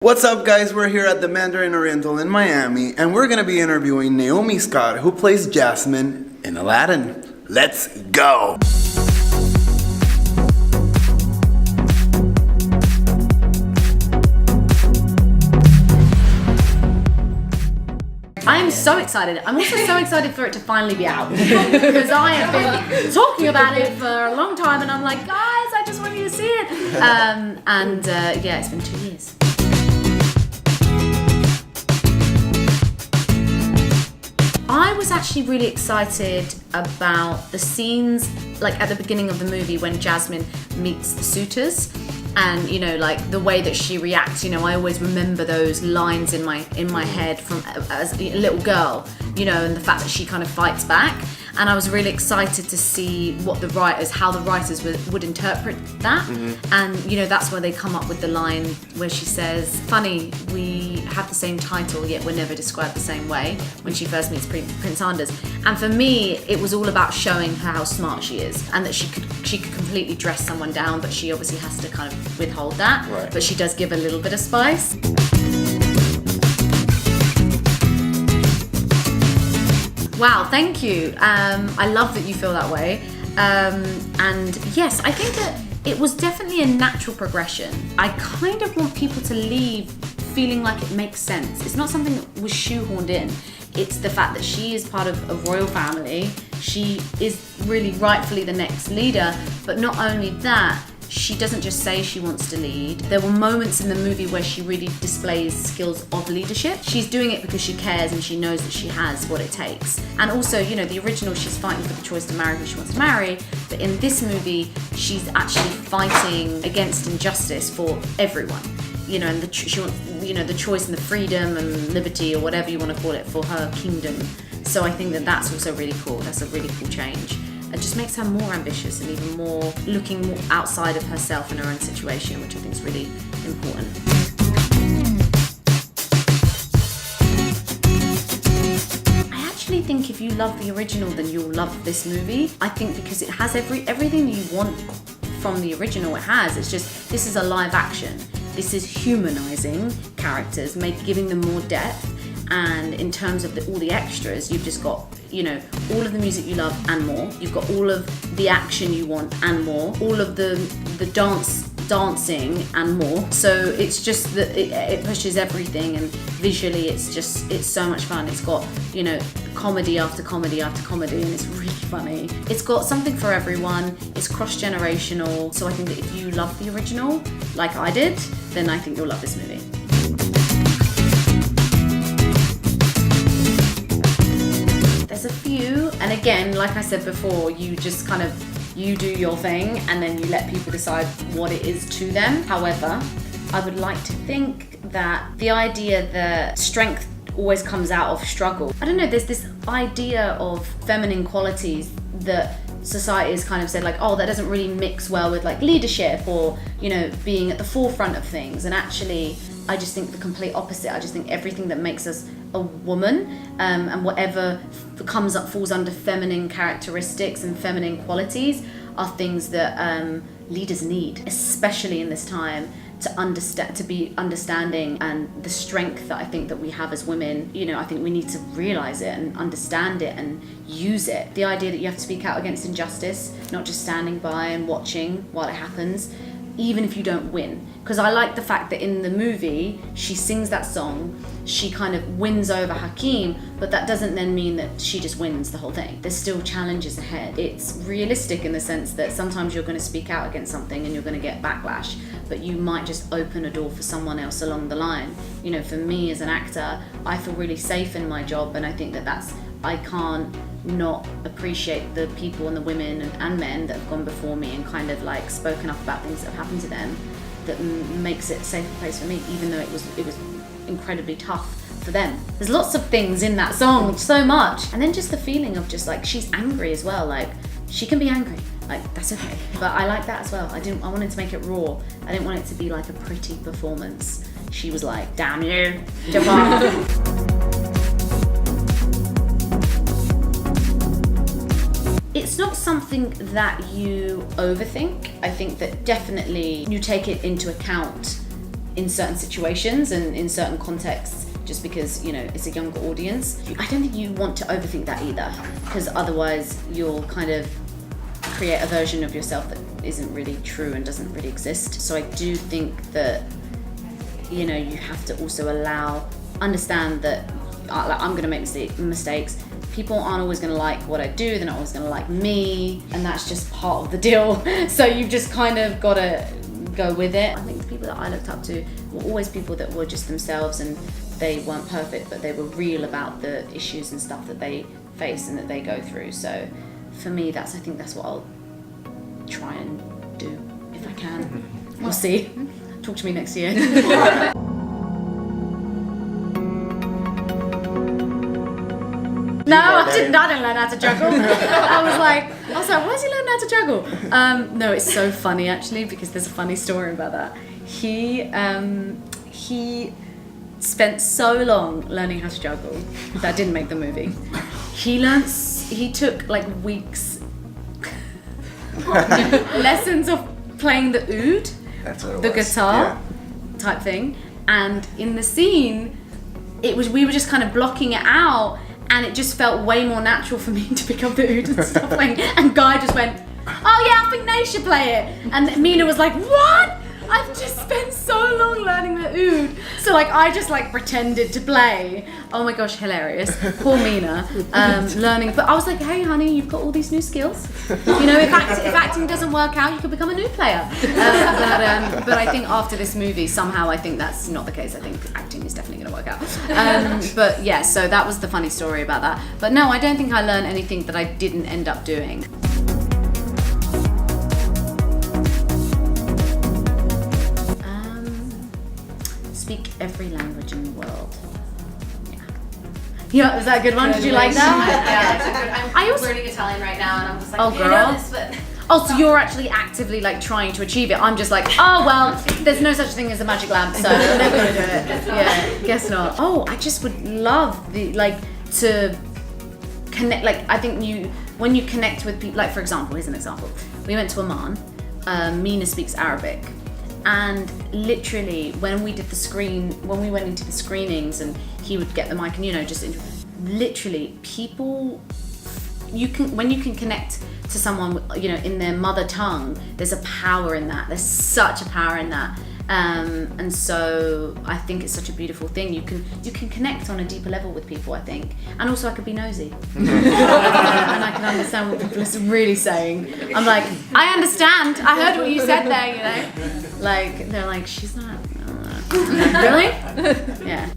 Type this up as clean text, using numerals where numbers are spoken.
What's up guys, we're here at the Mandarin Oriental in Miami and we're gonna be interviewing Naomi Scott, who plays Jasmine in Aladdin. Let's go! I am so excited. I'm also so excited for it to finally be out because I have been talking about it for a long time and I'm like, guys, I just want you to see it. Yeah, it's been 2 years. I was actually really excited about the scenes, like at the beginning of the movie when Jasmine meets the suitors, and you know, like the way that she reacts. You know, I always remember those lines in my head from as a little girl. You know, and the fact that she kind of fights back. And I was really excited to see how the writers would interpret that. Mm-hmm. And you know, that's where they come up with the line where she says, "Funny, we have the same title, yet we're never described the same way." When she first meets Prince Anders. And for me, it was all about showing her how smart she is, and that she could completely dress someone down, but she obviously has to kind of withhold that. Right. But she does give a little bit of spice. Wow, thank you. I love that you feel that way. And yes, I think that it was definitely a natural progression. I kind of want people to leave feeling like it makes sense. It's not something that was shoehorned in. It's the fact that she is part of a royal family. She is really rightfully the next leader, but not only that, she doesn't just say she wants to lead. There were moments in the movie where she really displays skills of leadership. She's doing it because she cares and she knows that she has what it takes. And also, you know, the original, she's fighting for the choice to marry who she wants to marry. But in this movie, she's actually fighting against injustice for everyone. You know, and she wants, you know, the choice and the freedom and liberty, or whatever you want to call it, for her kingdom. So I think that that's also really cool. That's a really cool change. It just makes her more ambitious and even more looking more outside of herself and her own situation, which I think is really important. I actually think if you love the original, then you'll love this movie. I think because it has everything you want from the original. It has. It's just, this is a live action. This is humanizing characters, giving them more depth. And in terms of all the extras, you've just got, you know, all of the music you love and more. You've got all of the action you want and more. All of the dancing and more. So it's just that it pushes everything, and visually it's so much fun. It's got, you know, comedy after comedy after comedy, and it's really funny. It's got something for everyone. It's cross-generational. So I think that if you love the original, like I did, then I think you'll love this movie. There's a few, and again, like I said before, you just kind of, you do your thing and then you let people decide what it is to them. However, I would like to think that the idea that strength always comes out of struggle. I don't know, there's this idea of feminine qualities that society has kind of said, like, oh, that doesn't really mix well with like leadership or, you know, being at the forefront of things. And actually, I just think the complete opposite. I just think everything that makes us a woman, and whatever falls under feminine characteristics and feminine qualities, are things that leaders need, especially in this time, to be understanding, and the strength that I think that we have as women. You know, I think we need to realize it and understand it and use it. The idea that you have to speak out against injustice, not just standing by and watching while it happens, even if you don't win. Because I like the fact that in the movie, she sings that song, she kind of wins over Hakeem, but that doesn't then mean that she just wins the whole thing. There's still challenges ahead. It's realistic in the sense that sometimes you're going to speak out against something and you're going to get backlash, but you might just open a door for someone else along the line. You know, for me as an actor, I feel really safe in my job, and I think that I can't not appreciate the people and the women and men that have gone before me and kind of like spoken up about things that have happened to them, that makes it a safer place for me, even though it was incredibly tough for them. There's lots of things in that song, so much. And then just the feeling of just like, she's angry as well, like she can be angry, like that's okay. But I like that as well. I wanted to make it raw. I didn't want it to be like a pretty performance. She was like, damn you, Jafar. It's not something that you overthink. I think that definitely you take it into account in certain situations and in certain contexts, just because, you know, it's a younger audience. I don't think you want to overthink that either, because otherwise you'll kind of create a version of yourself that isn't really true and doesn't really exist. So I do think that, you know, you have to also understand that like, I'm gonna make mistakes. People aren't always gonna like what I do, they're not always gonna like me, and that's just part of the deal. So you've just kind of gotta go with it. I think the people that I looked up to were always people that were just themselves, and they weren't perfect, but they were real about the issues and stuff that they face and that they go through. So for me, I think that's what I'll try and do if I can. We'll see. Talk to me next year. No, I didn't learn how to juggle. I was like, why is he learning how to juggle? No, it's so funny actually, because there's a funny story about that. He spent so long learning how to juggle that didn't make the movie. He took like weeks lessons of playing the oud, the guitar type thing, and in the scene we were just kind of blocking it out, and it just felt way more natural for me to pick up the oud and start playing, and Guy just went, oh yeah, I think they should play it, and Mena was like, what? I've just spent so long learning the oud. So like I just like pretended to play. Oh my gosh, hilarious. Poor Mena, learning. But I was like, hey honey, you've got all these new skills. You know, if acting doesn't work out, you could become a new player. But I think after this movie, somehow I think that's not the case. I think acting is definitely gonna work out. But yeah, so that was the funny story about that. But no, I don't think I learned anything that I didn't end up doing. Speak every language in the world. Yeah, was that a good one? Did you like that? Yeah, that's a good. I'm learning Italian right now, and I'm just like, oh, okay, girl. I know this, but. Oh, so you're actually actively like trying to achieve it. I'm just like, oh well, there's no such thing as a magic lamp, so I'm never gonna do it. Yeah, guess not. Oh, I just would love to connect. Like, I think when you connect with people, like for example, here's an example. We went to Oman. Mena speaks Arabic. And literally, when we went into the screenings, and he would get the mic, and literally, people, when you can connect to someone, in their mother tongue, there's a power in that. There's such a power in that, and so I think it's such a beautiful thing. You can connect on a deeper level with people, I think, and also I could be nosy, and I can understand what people are really saying. I'm like, I understand. I heard what you said there. Like they're like, she's not. Really? Yeah.